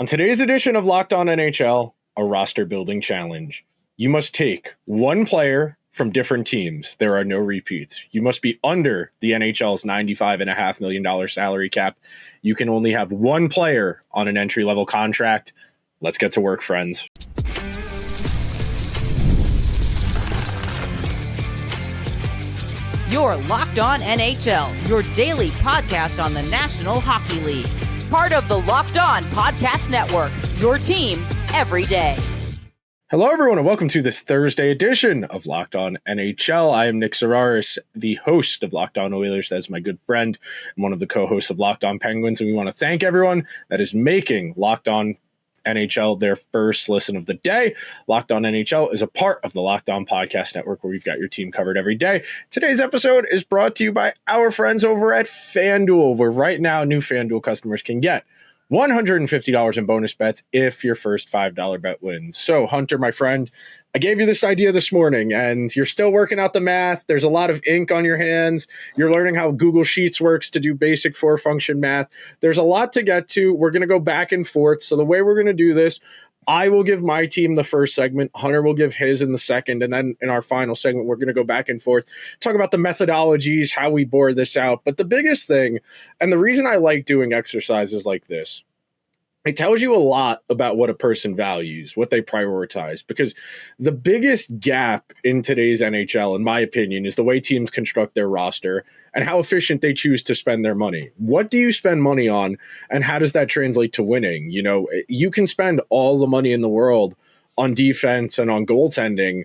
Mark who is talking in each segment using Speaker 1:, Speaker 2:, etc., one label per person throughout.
Speaker 1: On today's edition of Locked On NHL, a roster building challenge. You must take one player from different teams. There are no repeats. You must be under the NHL's $95.5 million salary cap. You can only have one player on an entry-level contract. Let's get to work, friends.
Speaker 2: You're Locked On NHL, your daily podcast on the National Hockey League. Part of the Locked On Podcast Network, your team every day.
Speaker 1: Hello, everyone, and welcome to this Thursday edition of Locked On NHL. I am Nick Zararis, the host of Locked On Oilers. That's my good friend and one of the co-hosts of Locked On Penguins. And we want to thank everyone that is making Locked On NHL their first listen of the day. Locked On NHL is a part of the Locked On Podcast Network, where we've got your team covered every day. Today's episode is brought to you by our friends over at FanDuel, where right now new FanDuel customers can get $150 in bonus bets if your first $5 bet wins. So, Hunter, my friend, I gave you this idea this morning, and you're still working out the math. There's a lot of ink on your hands. You're learning how Google Sheets works to do basic four-function math. There's a lot to get to. We're going to go back and forth. So the way we're going to do this, I will give my team the first segment. Hunter will give his in the second. And then in our final segment, we're going to go back and forth, talk about the methodologies, how we bore this out. But the biggest thing, and the reason I like doing exercises like this, it tells you a lot about what a person values, what they prioritize, because the biggest gap in today's NHL, in my opinion, is the way teams construct their roster and how efficient they choose to spend their money. What do you spend money on, and how does that translate to winning? You know, you can spend all the money in the world on defense and on goaltending,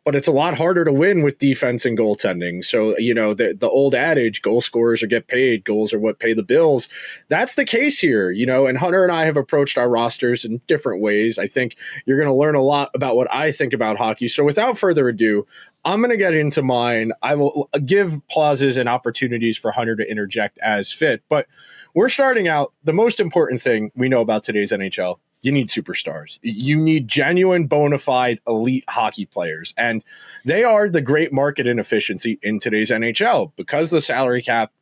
Speaker 1: but it's a lot harder to win with defense and goaltending. So, you know, the old adage, goal scorers are get paid, goals are what pay the bills. That's the case here, you know, and Hunter and I have approached our rosters in different ways. I think you're going to learn a lot about what I think about hockey. So without further ado, I'm going to get into mine. I will give pauses and opportunities for Hunter to interject as fit. But we're starting out, the most important thing we know about today's NHL: you need superstars. You need genuine, bona fide, elite hockey players. And they are the great market inefficiency in today's NHL because the salary cap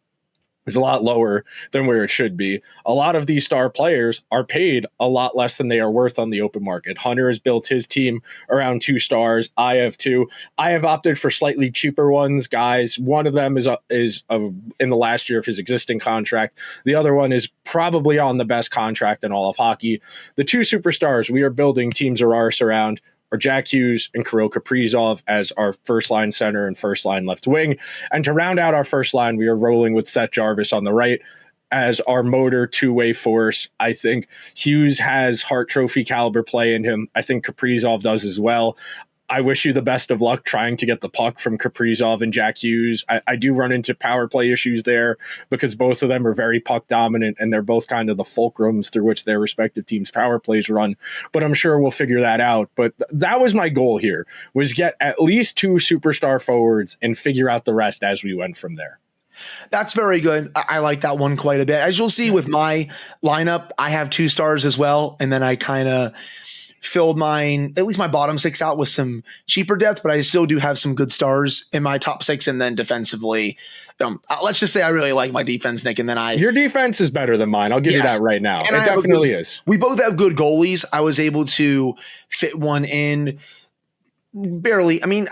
Speaker 1: is a lot lower than where it should be. A lot of these star players are paid a lot less than they are worth on the open market. Hunter has built his team around 2 stars. I have 2. I have opted for slightly cheaper ones, guys. One of them is in the last year of his existing contract. The other one is probably on the best contract in all of hockey. The 2 superstars we are building Team Zararis around are Jack Hughes and Kirill Kaprizov as our first-line center and first-line left wing. And to round out our first line, we are rolling with Seth Jarvis on the right as our motor two-way force. I think Hughes has Hart Trophy caliber play in him. I think Kaprizov does as well. I wish you the best of luck trying to get the puck from Kaprizov and Jack Hughes. I do run into power play issues there because both of them are very puck dominant, and they're both kind of the fulcrums through which their respective teams' power plays run. But I'm sure we'll figure that out. But that was my goal here, was get at least 2 superstar forwards and figure out the rest as we went from there.
Speaker 3: That's very good. I like that one quite a bit. As you'll see with my lineup, I have 2 stars as well. And then I kind of filled mine, at least my bottom 6 out with some cheaper depth, but I still do have some good stars in my top 6. And then defensively, let's just say I really like my defense, Nick. And then your
Speaker 1: defense is better than mine. I'll give you that right now.
Speaker 3: And
Speaker 1: it definitely is.
Speaker 3: We both have good goalies. I was able to fit one in. Barely. I mean,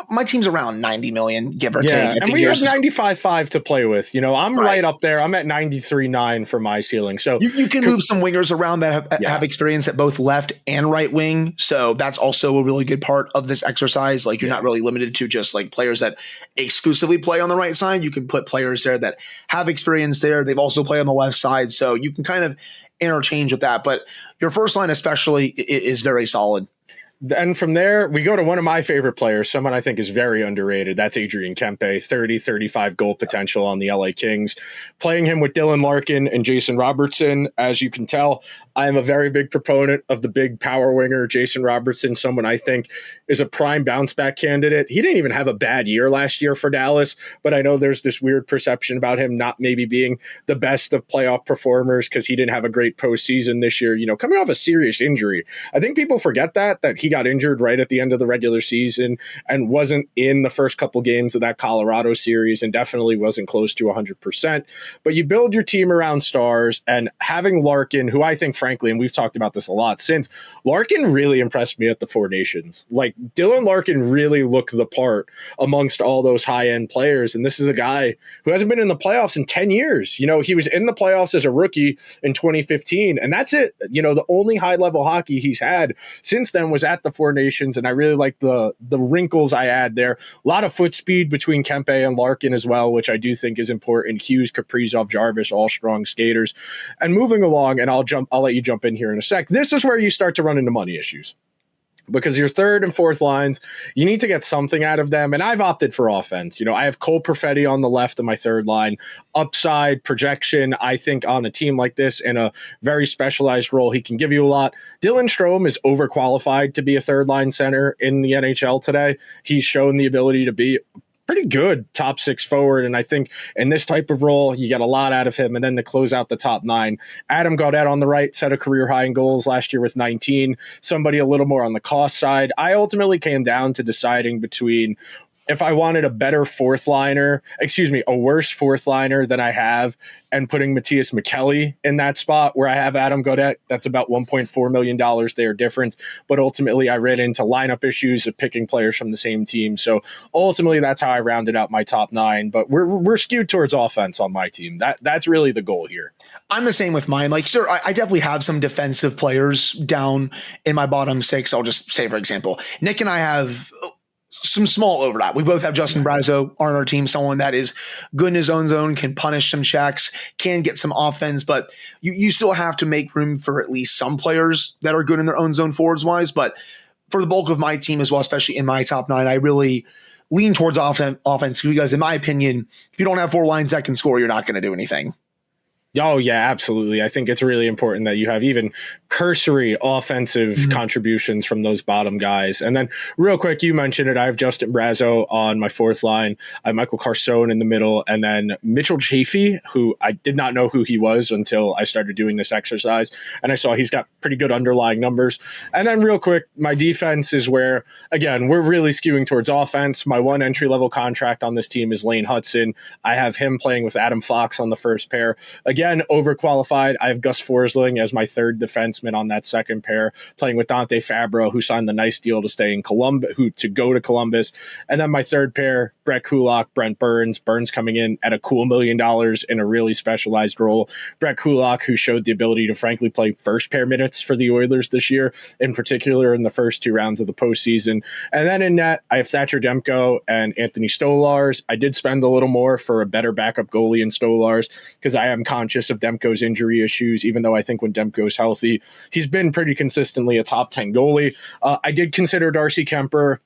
Speaker 3: my team's around 90 million, give or take.
Speaker 1: And we have 95.5 to play with. You know, I'm right up there. I'm at 93.9 for my ceiling. So
Speaker 3: you can move some wingers around that have experience at both left and right wing. So that's also a really good part of this exercise. Like, you're not really limited to just like players that exclusively play on the right side. You can put players there that have experience there. They've also played on the left side. So you can kind of interchange with that. But your first line especially is very solid.
Speaker 1: And from there, we go to one of my favorite players, someone I think is very underrated. That's Adrian Kempe, 35 goal potential on the LA Kings. Playing him with Dylan Larkin and Jason Robertson, as you can tell, I am a very big proponent of the big power winger, Jason Robertson, someone I think is a prime bounce back candidate. He didn't even have a bad year last year for Dallas, but I know there's this weird perception about him not maybe being the best of playoff performers because he didn't have a great postseason this year, you know, coming off a serious injury. I think people forget that he got injured right at the end of the regular season and wasn't in the first couple games of that Colorado series and definitely wasn't close to 100%. But you build your team around stars, and having Larkin, who I think frankly, and we've talked about this a lot since, Larkin really impressed me at the Four Nations. Like, Dylan Larkin really looked the part amongst all those high-end players, and this is a guy who hasn't been in the playoffs in 10 years. You know, he was in the playoffs as a rookie in 2015, and that's it. You know, the only high-level hockey he's had since then was at the Four Nations, and I really like the wrinkles I add there. A lot of foot speed between Kempe and Larkin as well, which I do think is important. Hughes, Kaprizov, Jarvis, all strong skaters. And moving along, and I'll let you jump in here in a sec. This is where you start to run into money issues, because your third and fourth lines, you need to get something out of them. And I've opted for offense. You know, I have Cole Perfetti on the left of my third line. Upside, projection, I think on a team like this in a very specialized role, he can give you a lot. Dylan Strome is overqualified to be a third line center in the NHL today. He's shown the ability to be pretty good top six forward. And I think in this type of role, you get a lot out of him. And then to close out the top nine, Adam Gaudette on the right set a career high in goals last year with 19, somebody a little more on the cost side. I ultimately came down to deciding between if I wanted a worse fourth liner than I have, and putting Matthias McKelly in that spot where I have Adam Gaudette. That's about $1.4 million there difference. But ultimately, I ran into lineup issues of picking players from the same team. So ultimately, that's how I rounded out my top nine. But we're skewed towards offense on my team. That's really the goal here.
Speaker 3: I'm the same with mine. Like, sir, I definitely have some defensive players down in my bottom six. I'll just say, for example, Nick and I have some small overlap. We both have Justin Brazeau on our team, someone that is good in his own zone, can punish some checks, can get some offense, but you still have to make room for at least some players that are good in their own zone forwards wise. But for the bulk of my team as well, especially in my top nine, I really lean towards offense because, in my opinion, if you don't have four lines that can score, you're not going to do anything.
Speaker 1: Oh, yeah, absolutely. I think it's really important that you have even cursory offensive contributions from those bottom guys. And then real quick, you mentioned it. I have Justin Brazeau on my fourth line. I have Michael Carson in the middle, and then Mitchell Chafee, who I did not know who he was until I started doing this exercise. And I saw he's got pretty good underlying numbers. And then real quick, my defense is where, again, we're really skewing towards offense. My one entry-level contract on this team is Lane Hudson. I have him playing with Adam Fox on the first pair. Again, overqualified. I have Gus Forsling as my third defenseman on that second pair, playing with Dante Fabro, who signed the nice deal to stay in Columbus, to go to Columbus. And then my third pair, Brett Kulak, Brent Burns. Burns coming in at a cool $1 million in a really specialized role. Brett Kulak, who showed the ability to frankly play first pair minutes for the Oilers this year, in particular in the first two rounds of the postseason. And then in net, I have Thatcher Demko and Anthony Stolars. I did spend a little more for a better backup goalie in Stolars because I am conscious of Demko's injury issues, even though I think when Demko's healthy, he's been pretty consistently a top 10 goalie. I did consider Darcy Kemper.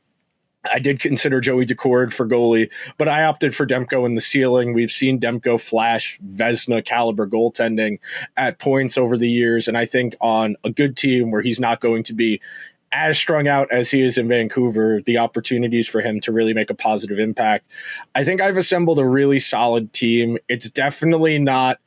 Speaker 1: I did consider Joey Decord for goalie, but I opted for Demko in the ceiling. We've seen Demko flash Vezina caliber goaltending at points over the years, and I think on a good team where he's not going to be as strung out as he is in Vancouver, the opportunities for him to really make a positive impact. I think I've assembled a really solid team. It's definitely not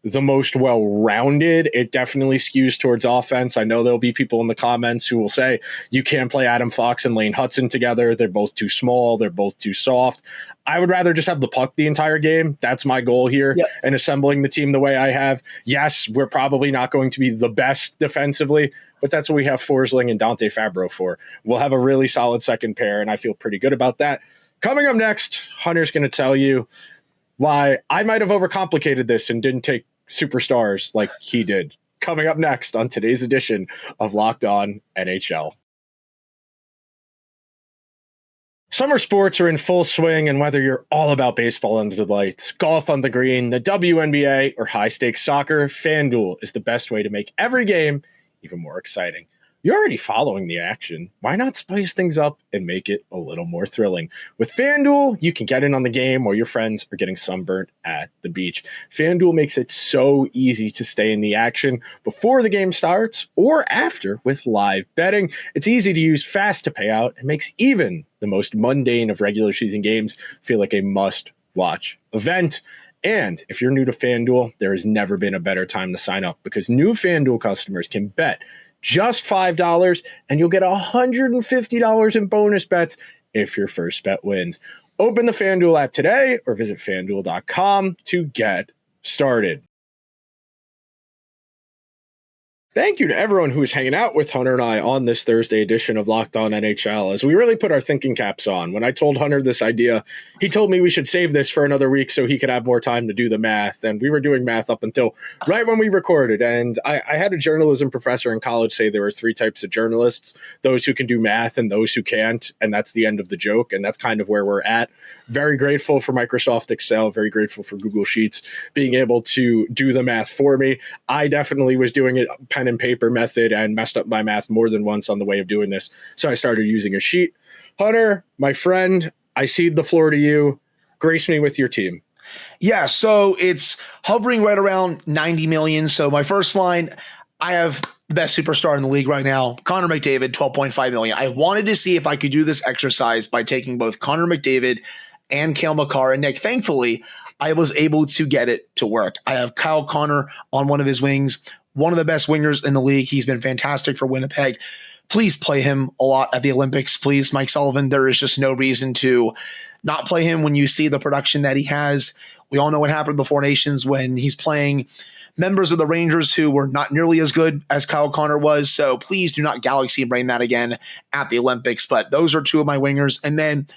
Speaker 1: the most well-rounded. It definitely skews towards offense. I know there'll be people in the comments who will say you can't play Adam Fox and Lane Hudson together. They're both too small. They're both too soft. I would rather just have the puck the entire game. That's my goal here. Yep. And assembling the team the way I have. Yes, we're probably not going to be the best defensively, but that's what we have Forsling and Dante Fabro for. We'll have a really solid second pair, and I feel pretty good about that. Coming up next, Hunter's going to tell you why I might have overcomplicated this and didn't take superstars like he did. Coming up next on today's edition of Locked On NHL. Summer sports are in full swing, and whether you're all about baseball under the lights, golf on the green, the WNBA, or high-stakes soccer, FanDuel is the best way to make every game even more exciting. You're already following the action. Why not spice things up and make it a little more thrilling? With FanDuel, you can get in on the game while your friends are getting sunburnt at the beach. FanDuel makes it so easy to stay in the action before the game starts or after with live betting. It's easy to use, fast to pay out, and makes even the most mundane of regular season games feel like a must-watch event. And if you're new to FanDuel, there has never been a better time to sign up because new FanDuel customers can bet just $5 and you'll get $150 in bonus bets if your first bet wins. Open the FanDuel app today or visit FanDuel.com to get started. Thank you to everyone who is hanging out with Hunter and I on this Thursday edition of Locked On NHL, as we really put our thinking caps on. When I told Hunter this idea, he told me we should save this for another week so he could have more time to do the math. And we were doing math up until right when we recorded. And I had a journalism professor in college say there were three types of journalists: those who can do math and those who can't. And that's the end of the joke. And that's kind of where we're at. Very grateful for Microsoft Excel, very grateful for Google Sheets being able to do the math for me. I definitely was doing it pen and paper method and messed up my math more than once on the way of doing this. So I started using a sheet. Hunter, my friend, I cede the floor to you. Grace me with your team.
Speaker 3: Yeah, so it's hovering right around 90 million. So my first line, I have the best superstar in the league right now, Connor McDavid, 12.5 million. I wanted to see if I could do this exercise by taking both Connor McDavid and Cale Makar. And Nick, thankfully, I was able to get it to work. I have Kyle Connor on one of his wings, one of the best wingers in the league. He's been fantastic for Winnipeg. Please play him a lot at the Olympics, please, Mike Sullivan. There is just no reason to not play him when you see the production that he has. We all know what happened to the Four Nations when he's playing members of the Rangers who were not nearly as good as Kyle Connor was. So please do not galaxy brain that again at the Olympics. But those are two of my wingers. And then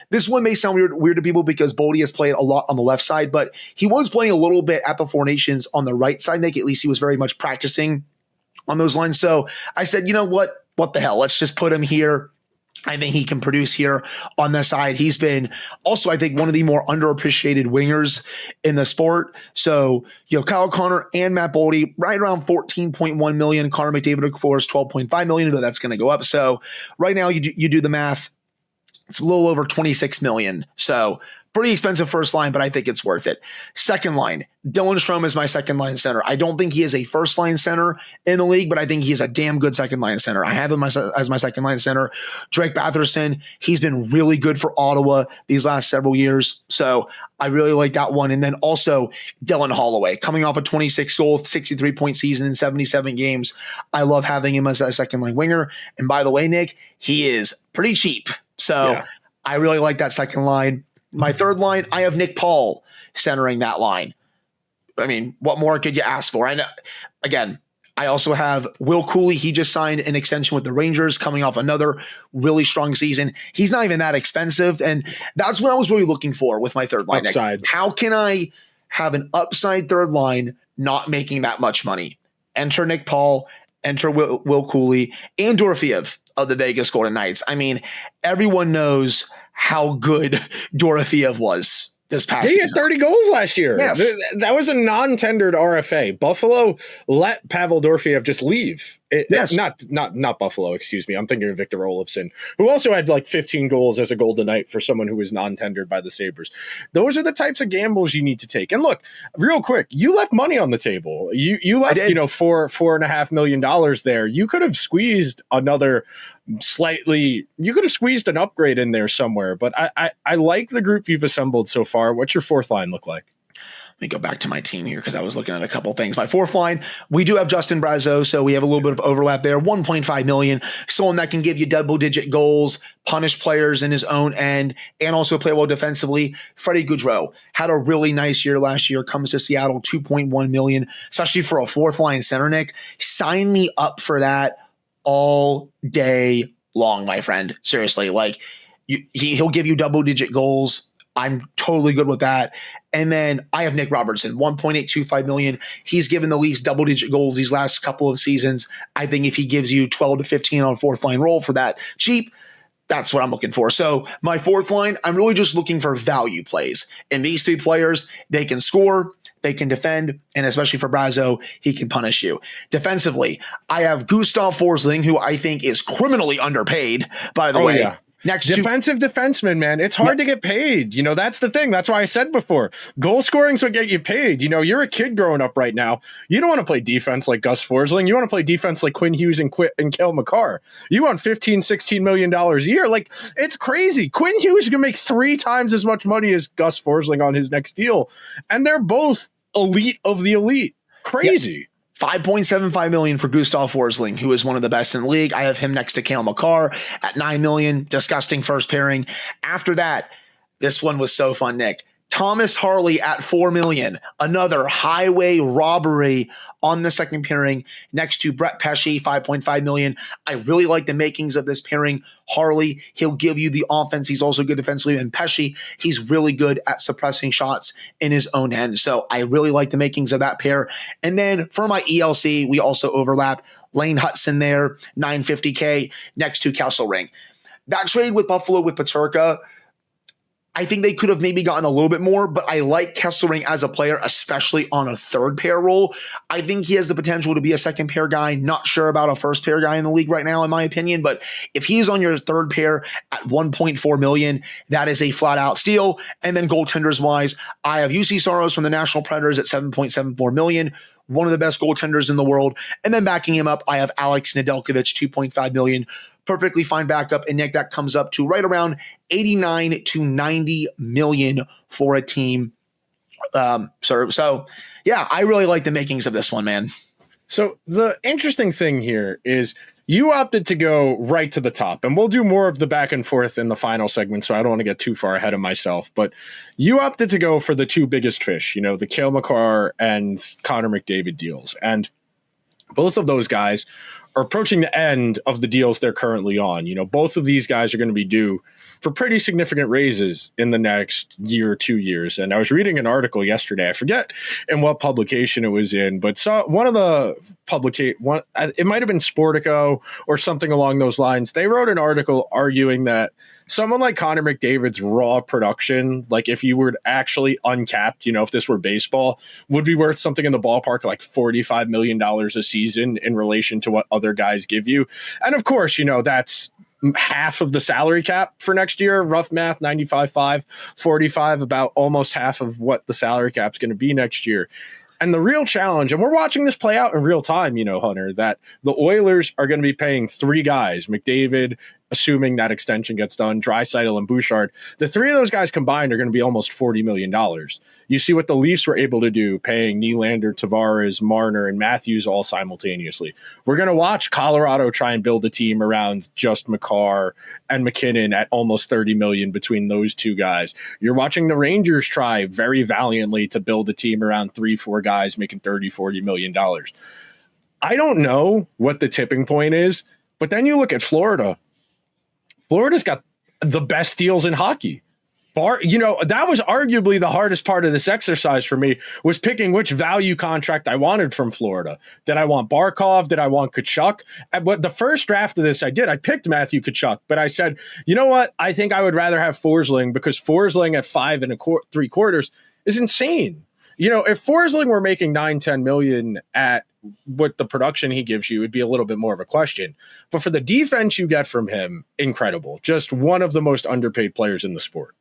Speaker 3: this one may sound weird to people because Boldy has played a lot on the left side, but he was playing a little bit at the Four Nations on the right side, Nick. At least he was very much practicing on those lines. So I said, you know what? What the hell? Let's just put him here. I think he can produce here on this side. He's been also, I think, one of the more underappreciated wingers in the sport. So, Kyle Connor and Matt Boldy, right around 14.1 million. Connor McDavid, of course, 12.5 million, though that's going to go up. So right now you do the math. It's a little over 26 million. So pretty expensive first line, but I think it's worth it. Second line, Dylan Strome is my second line center. I don't think he is a first line center in the league, but I think he is a damn good second line center. I have him as my second line center. Drake Batherson, he's been really good for Ottawa these last several years. So I really like that one. And then also Dylan Holloway, coming off a 26-goal, 63-point season in 77 games. I love having him as a second line winger. And by the way, Nick, he is pretty cheap. So yeah. I really like that second line. My third line, I have Nick Paul centering that line. I mean, what more could you ask for? I know, again, I also have Will Cooley. He just signed an extension with the Rangers, coming off another really strong season. He's not even that expensive, and that's what I was really looking for with my third line.
Speaker 1: Upside.
Speaker 3: How can I have an upside third line not making that much money? Enter Nick Paul, enter Will Cooley, and Dorofeev of the Vegas Golden Knights. I mean, everyone knows how good Dorofeev was this past season.
Speaker 1: He had 30 goals last year.
Speaker 3: Yes.
Speaker 1: That was a non-tendered RFA. Buffalo let Pavel Dorofeev just leave.
Speaker 3: Yes.
Speaker 1: Not Buffalo, excuse me. I'm thinking of Victor Olofsson, who also had like 15 goals as a Golden Knight for someone who was non-tendered by the Sabres. Those are the types of gambles you need to take. And look, real quick, you left money on the table. You left, $4.5 million there. You could have squeezed another you could have squeezed an upgrade in there somewhere, but I like the group you've assembled so far. What's your fourth line look like?
Speaker 3: Let me go back to my team here because I was looking at a couple things. My fourth line, we do have Justin Brazeau, so we have a little bit of overlap there. 1.5 million, someone that can give you double-digit goals, punish players in his own end, and also play well defensively. Freddie Gaudreau had a really nice year last year, comes to Seattle, 2.1 million, especially for a fourth-line center, Nick. Sign me up for that all day long, my friend. Seriously, he'll give you double-digit goals. I'm totally good with that. And then I have Nick Robertson, 1.825 million. He's given the Leafs double-digit goals these last couple of seasons. I think if he gives you 12 to 15 on a fourth-line role for that cheap, that's what I'm looking for. So my fourth line, I'm really just looking for value plays. And these three players, they can score, they can defend, and especially for Brazeau, he can punish you. Defensively, I have Gustav Forsling, who I think is criminally underpaid, by the way.
Speaker 1: Yeah. Defensive defenseman, man. It's hard to get paid. That's the thing. That's why I said before, goal scoring's what get you paid. You're a kid growing up right now. You don't want to play defense like Gus Forsling. You want to play defense like Quinn Hughes and Cale Makar. You want $15-16 million a year. Like, it's crazy. Quinn Hughes is going to make 3 times as much money as Gus Forsling on his next deal. And they're both elite of the elite. Crazy.
Speaker 3: Yeah. $5.75 million for Gustav Forsling, who is one of the best in the league. I have him next to Cale Makar at $9 million. Disgusting first pairing. After that, this one was so fun, Nick. Thomas Harley at $4 million, another highway robbery on the second pairing next to Brett Pesce, $5.5 million. I really like the makings of this pairing. Harley, he'll give you the offense. He's also good defensively. And Pesce, he's really good at suppressing shots in his own end. So I really like the makings of that pair. And then for my ELC, we also overlap Lane Hutson there, $950K next to Kesselring. That trade with Buffalo with Peterka, I think they could have maybe gotten a little bit more, but I like Kesselring as a player, especially on a third pair role. I think he has the potential to be a second pair guy. Not sure about a first pair guy in the league right now, in my opinion, but if he's on your third pair at $1.4 million, that is a flat out steal. And then goaltenders wise, I have UC Saros from the National Predators at $7.74 million. One of the best goaltenders in the world. And then backing him up, I have Alex Nedeljkovic, $2.5 million. Perfectly fine backup. And Nick, that comes up to right around 89 to 90 million for a team. So yeah, I really like the makings of this one, man.
Speaker 1: So the interesting thing here is you opted to go right to the top, and we'll do more of the back and forth in the final segment, so I don't want to get too far ahead of myself, but you opted to go for the two biggest fish, the Cale Makar and Connor McDavid deals. And both of those guys are approaching the end of the deals they're currently on. Both of these guys are going to be due for pretty significant raises in the next year or 2 years. And I was reading an article yesterday, I forget in what publication it was in, but one of the it might have been Sportico or something along those lines. They wrote an article arguing that someone like Connor McDavid's raw production, like if you were actually uncapped, if this were baseball, would be worth something in the ballpark of like $45 million a season in relation to what other guys give you. And of course, that's half of the salary cap for next year. Rough math, 95.5, 45, about almost half of what the salary cap is going to be next year. And the real challenge, and we're watching this play out in real time, Hunter, that the Oilers are going to be paying three guys, McDavid, assuming that extension gets done, Draisaitl and Bouchard. The three of those guys combined are going to be almost $40 million. You see what the Leafs were able to do, paying Nylander, Tavares, Marner, and Matthews all simultaneously. We're going to watch Colorado try and build a team around just Makar and McKinnon at almost $30 million between those two guys. You're watching the Rangers try very valiantly to build a team around 3-4 guys making $30-40 million. I don't know what the tipping point is, but then you look at Florida. Florida's got the best deals in hockey. That was arguably the hardest part of this exercise for me, was picking which value contract I wanted from Florida. Did I want Barkov? Did I want Tkachuk? But the first draft of this I picked Matthew Tkachuk, but I said, you know what? I think I would rather have Forsling, because Forsling at 5 3/4 is insane. If Forsling were making 9-10 million at what the production he gives you, it'd be a little bit more of a question. But for the defense you get from him, incredible. Just one of the most underpaid players in the sport.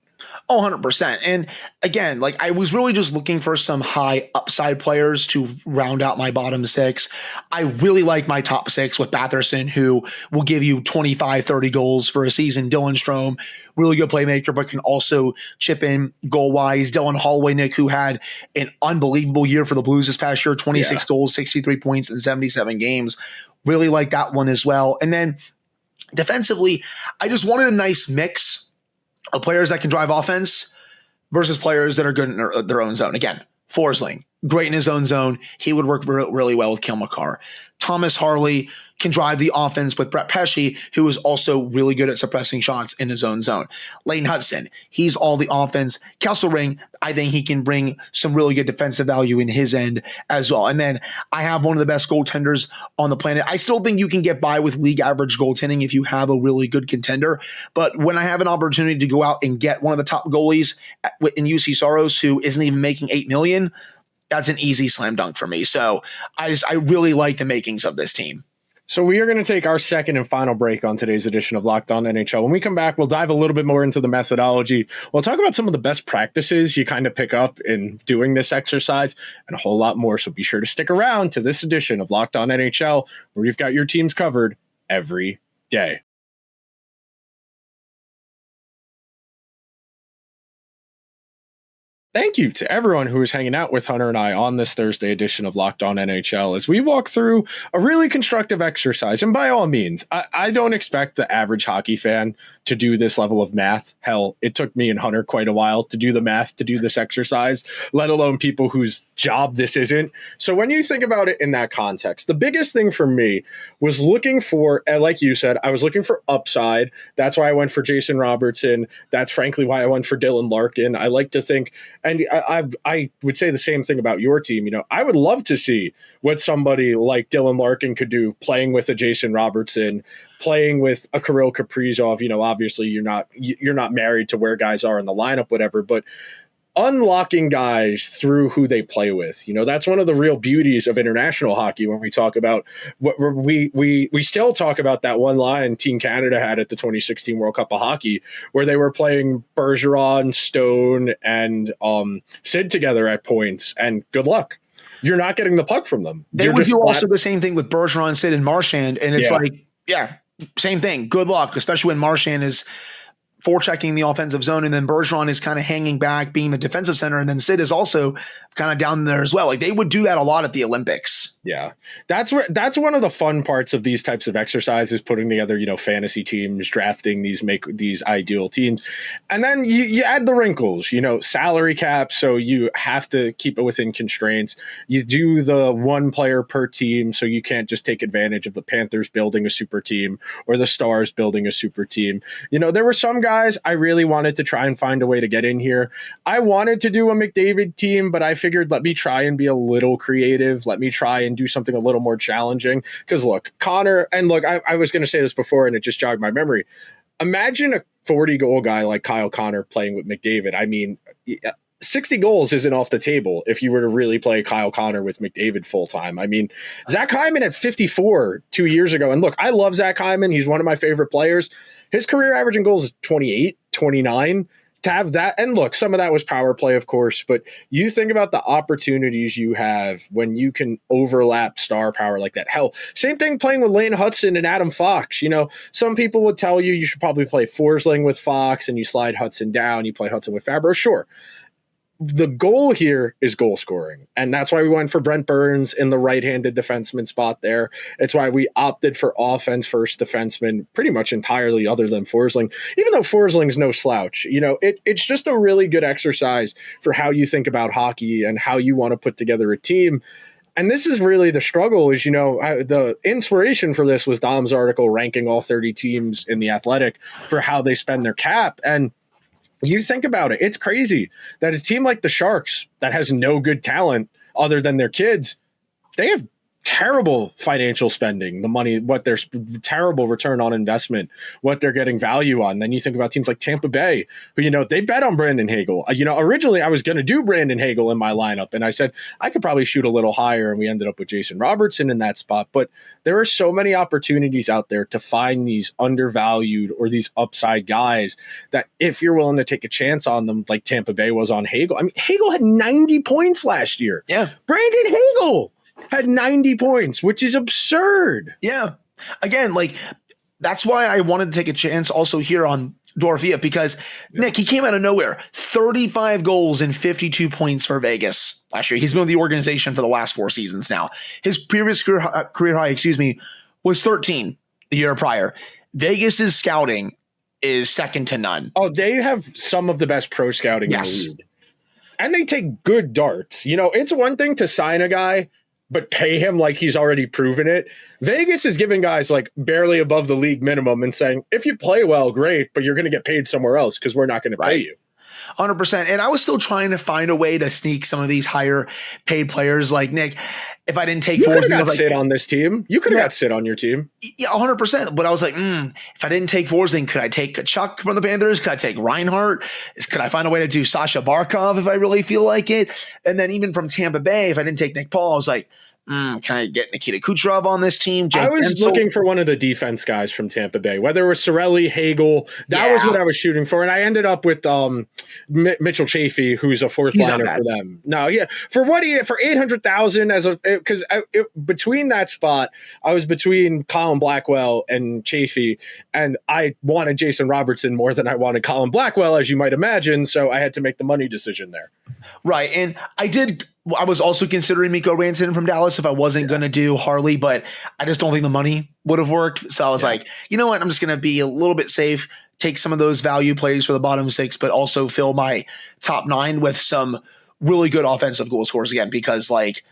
Speaker 3: Oh, 100%. And again, I was really just looking for some high upside players to round out my bottom six. I really like my top six with Batherson, who will give you 25, 30 goals for a season. Dylan Strome, really good playmaker, but can also chip in goal-wise. Dylan Holloway, Nick, who had an unbelievable year for the Blues this past year, 26 goals, 63 points in 77 games. Really like that one as well. And then defensively, I just wanted a nice mix of players that can drive offense versus players that are good in their own zone. Again, Forsling, great in his own zone. He would work really well with Cale Makar. Thomas Harley can drive the offense with Brett Pesce, who is also really good at suppressing shots in his own zone. Lane Hutson, he's all the offense. Kesselring, I think he can bring some really good defensive value in his end as well. And then I have one of the best goaltenders on the planet. I still think you can get by with league average goaltending if you have a really good contender. But when I have an opportunity to go out and get one of the top goalies in UC Saros, who isn't even making $8 million, that's an easy slam dunk for me. So I really like the makings of this team.
Speaker 1: So we are going to take our second and final break on today's edition of Locked On NHL. When we come back, we'll dive a little bit more into the methodology. We'll talk about some of the best practices you kind of pick up in doing this exercise and a whole lot more. So be sure to stick around to this edition of Locked On NHL, where you've got your teams covered every day. Thank you to everyone who is hanging out with Hunter and I on this Thursday edition of Locked On NHL as we walk through a really constructive exercise. And by all means, I don't expect the average hockey fan to do this level of math. Hell, it took me and Hunter quite a while to do the math, to do this exercise, let alone people whose job this isn't. So when you think about it in that context, the biggest thing for me was looking for, like you said, I was looking for upside. That's why I went for Jason Robertson. That's frankly why I went for Dylan Larkin. I like to think, and I would say the same thing about your team. I would love to see what somebody like Dylan Larkin could do playing with a Jason Robertson, playing with a Kirill Kaprizov. Obviously you're not married to where guys are in the lineup, whatever, but unlocking guys through who they play with. That's one of the real beauties of international hockey when we talk about what we still talk about that one line Team Canada had at the 2016 World Cup of Hockey where they were playing Bergeron, Stone, and Sid together at points, and good luck. You're not getting the puck from them.
Speaker 3: They would do also the same thing with Bergeron, Sid, and Marchand, and it's same thing. Good luck, especially when Marchand is forechecking the offensive zone, and then Bergeron is kind of hanging back, being the defensive center, and then Sid is also kind of down there as well. Like they would do that a lot at the Olympics.
Speaker 1: Yeah, that's one of the fun parts of these types of exercises, putting together, fantasy teams, drafting make these ideal teams. And then you add the wrinkles, salary cap. So you have to keep it within constraints. You do the one player per team. So you can't just take advantage of the Panthers building a super team or the Stars building a super team. There were some guys I really wanted to try and find a way to get in here. I wanted to do a McDavid team, but I figured, let me try and be a little creative. Let me try and do something a little more challenging. Because look, Connor, and look, I was going to say this before and it just jogged my memory. Imagine a 40-goal guy like Kyle Connor playing with McDavid. I mean, 60 goals isn't off the table if you were to really play Kyle Connor with McDavid full time. I mean, Zach Hyman at 54 2 years ago. And look, I love Zach Hyman. He's one of my favorite players. His career average in goals is 28, 29. To have that, and look, some of that was power play, of course, but you think about the opportunities you have when you can overlap star power like that. Hell, same thing playing with Lane Hudson and Adam Fox. Some people would tell you should probably play Forsling with Fox and you slide Hudson down, you play Hudson with Fabro. Sure. The goal here is goal scoring. And that's why we went for Brent Burns in the right-handed defenseman spot there. It's why we opted for offense first defenseman pretty much entirely other than Forsling, even though Forsling's no slouch. It's just a really good exercise for how you think about hockey and how you want to put together a team. And this is really the struggle is, the inspiration for this was Dom's article ranking all 30 teams in the Athletic for how they spend their cap. And you think about it, it's crazy that a team like the Sharks that has no good talent other than their kids, they have terrible financial spending, the money, what their terrible return on investment, what they're getting value on. Then you think about teams like Tampa Bay, who, they bet on Brandon Hagel. Originally I was going to do Brandon Hagel in my lineup, and I said I could probably shoot a little higher, and we ended up with Jason Robertson in that spot. But there are so many opportunities out there to find these undervalued or these upside guys that if you're willing to take a chance on them, like Tampa Bay was on Hagel. I mean, Hagel had 90 points last year.
Speaker 3: Yeah.
Speaker 1: Brandon Hagel had 90 points, which is absurd.
Speaker 3: Yeah. Again, that's why I wanted to take a chance also here on Dorofeev because, Nick, he came out of nowhere. 35 goals and 52 points for Vegas last year. He's been with the organization for the last 4 seasons now. His previous career high, was 13 the year prior. Vegas's scouting is second to none.
Speaker 1: Oh, they have some of the best pro scouting in the league. And they take good darts. It's one thing to sign a guy but pay him like he's already proven it. Vegas is giving guys barely above the league minimum and saying, if you play well, great, but you're going to get paid somewhere else because we're not going to pay you.
Speaker 3: 100%. And I was still trying to find a way to sneak some of these higher paid players like Nick. If I didn't take
Speaker 1: you could have got Sid on this team. You could have got Sid on your team.
Speaker 3: Yeah, 100%. But I was like, if I didn't take Forsling, could I take Kachuk from the Panthers? Could I take Reinhart? Could I find a way to do Sasha Barkov if I really feel like it? And then even from Tampa Bay, if I didn't take Nick Paul, I was like, can I get Nikita Kucherov on this team?
Speaker 1: I was looking for one of the defense guys from Tampa Bay, whether it was Cirelli, Hagel. That was what I was shooting for. And I ended up with Mitchell Chafee, who's a fourth liner for them. No, yeah. For $800,000 between that spot, I was between Colin Blackwell and Chafee, and I wanted Jason Robertson more than I wanted Colin Blackwell, as you might imagine. So I had to make the money decision there.
Speaker 3: Right. And I was also considering Mikko Rantanen from Dallas if I wasn't going to do Harley, but I just don't think the money would have worked. So I was like, you know what? I'm just going to be a little bit safe, take some of those value plays for the bottom 6, but also fill my top 9 with some really good offensive goal scorers again, because like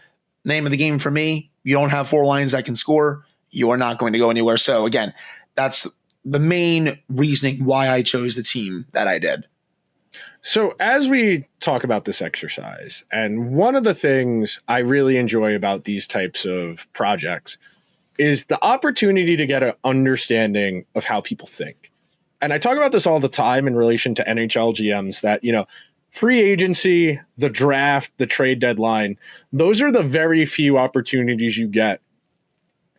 Speaker 3: name of the game for me, you don't have 4 lines that can score, you are not going to go anywhere. So again, that's the main reasoning why I chose the team that I did.
Speaker 1: So as we talk about this exercise, and one of the things I really enjoy about these types of projects is the opportunity to get an understanding of how people think. And I talk about this all the time in relation to NHL GMs that, free agency, the draft, the trade deadline, those are the very few opportunities you get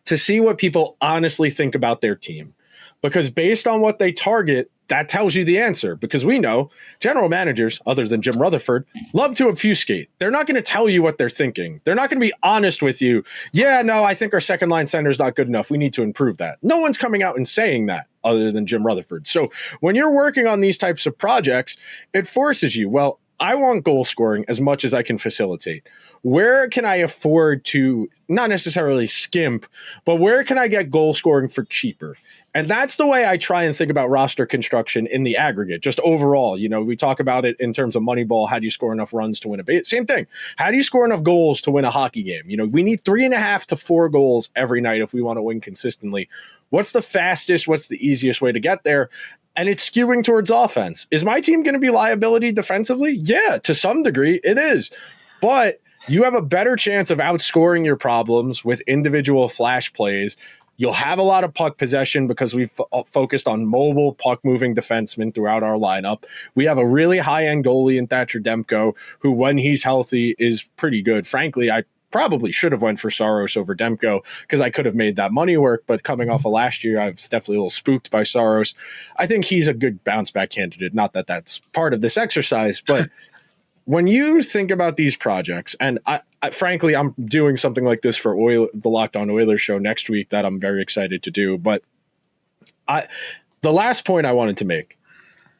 Speaker 1: to see what people honestly think about their team. Because based on what they target, that tells you the answer, because we know general managers, other than Jim Rutherford, love to obfuscate. They're not going to tell you what they're thinking. They're not going to be honest with you. Yeah, no, I think our second line center is not good enough. We need to improve that. No one's coming out and saying that other than Jim Rutherford. So when you're working on these types of projects, it forces you, well, I want goal scoring as much as I can facilitate. Where can I afford to not necessarily skimp, but where can I get goal scoring for cheaper? And that's the way I try and think about roster construction in the aggregate, just overall. We talk about it in terms of Moneyball. How do you score enough runs to win a base? Same thing. How do you score enough goals to win a hockey game? We need 3.5 to 4 goals every night if we want to win consistently. What's the fastest? What's the easiest way to get there? And it's skewing towards offense. Is my team going to be liability defensively? Yeah, to some degree it is. But you have a better chance of outscoring your problems with individual flash plays. You'll have a lot of puck possession because we've focused on mobile puck-moving defensemen throughout our lineup. We have a really high-end goalie in Thatcher Demko, who, when he's healthy, is pretty good. Frankly, I probably should have went for Saros over Demko because I could have made that money work. But coming off of last year, I was definitely a little spooked by Saros. I think he's a good bounce-back candidate. Not that that's part of this exercise, but when you think about these projects, and I frankly, I'm doing something like this for the Locked On Oilers show next week that I'm very excited to do. But the last point I wanted to make,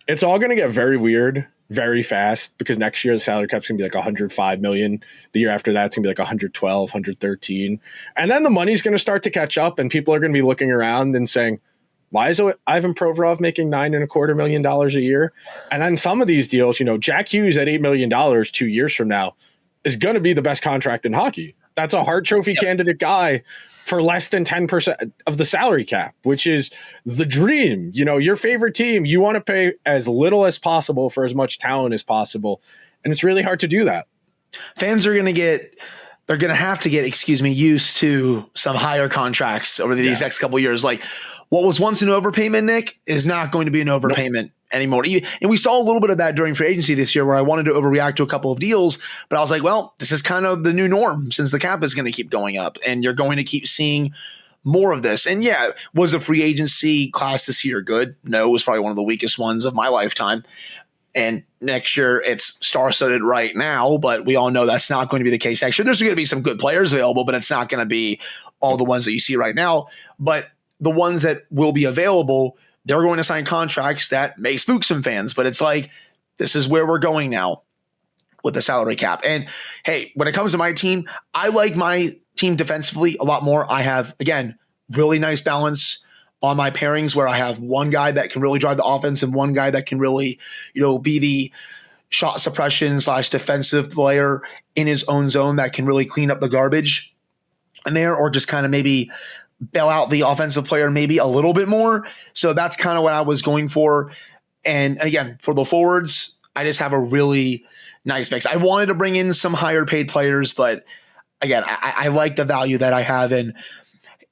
Speaker 1: it's all going to get very weird very fast, because next year the salary cap's going to be like $105 million. The year after that, it's going to be like 112, 113. And then the money's going to start to catch up, and people are going to be looking around and saying, why is Ivan Provorov making $9.25 million a year? And then some of these deals, Jack Hughes at $8 million 2 years from now is going to be the best contract in hockey. That's a Hart Trophy candidate guy for less than 10% of the salary cap, which is the dream. Your favorite team, you want to pay as little as possible for as much talent as possible. And it's really hard to do that.
Speaker 3: Fans are going to have to get, used to some higher contracts over these next couple of years. Like, what was once an overpayment, Nick, is not going to be an overpayment anymore. And we saw a little bit of that during free agency this year, where I wanted to overreact to a couple of deals, but I was like, well, this is kind of the new norm since the cap is going to keep going up, and you're going to keep seeing more of this. And yeah, was the free agency class this year good? No, it was probably one of the weakest ones of my lifetime. And next year it's star-studded right now, but we all know that's not going to be the case next year. There's going to be some good players available, but it's not going to be all the ones that you see right now. But the ones that will be available, they're going to sign contracts that may spook some fans, but it's like, this is where we're going now with the salary cap. And hey, when it comes to my team, I like my team defensively a lot more. I have, again, really nice balance on my pairings, where I have one guy that can really drive the offense and one guy that can really, be the shot suppression / defensive player in his own zone that can really clean up the garbage in there, or just kind of maybe bail out the offensive player maybe a little bit more. So that's kind of what I was going for. And again, for the forwards, I just have a really nice mix. I wanted to bring in some higher paid players, but again, I like the value that I have. And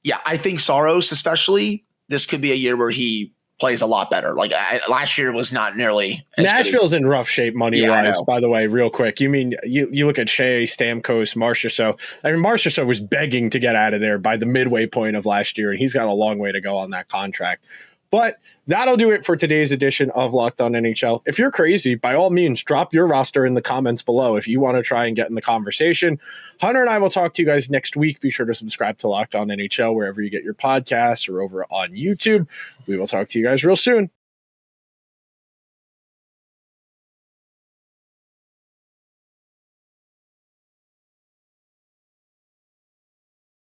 Speaker 3: yeah, I think Saros, especially, this could be a year where he plays a lot better. Like last year was not nearly as
Speaker 1: Nashville's in rough shape money wise, by the way, real quick. You mean you look at Shea, Stamkos, Marchessault. I mean, Marchessault was begging to get out of there by the midway point of last year, and he's got a long way to go on that contract. But that'll do it for today's edition of Locked On NHL. If you're crazy, by all means, drop your roster in the comments below if you want to try and get in the conversation. Hunter and I will talk to you guys next week. Be sure to subscribe to Locked On NHL wherever you get your podcasts or over on YouTube. We will talk to you guys real soon.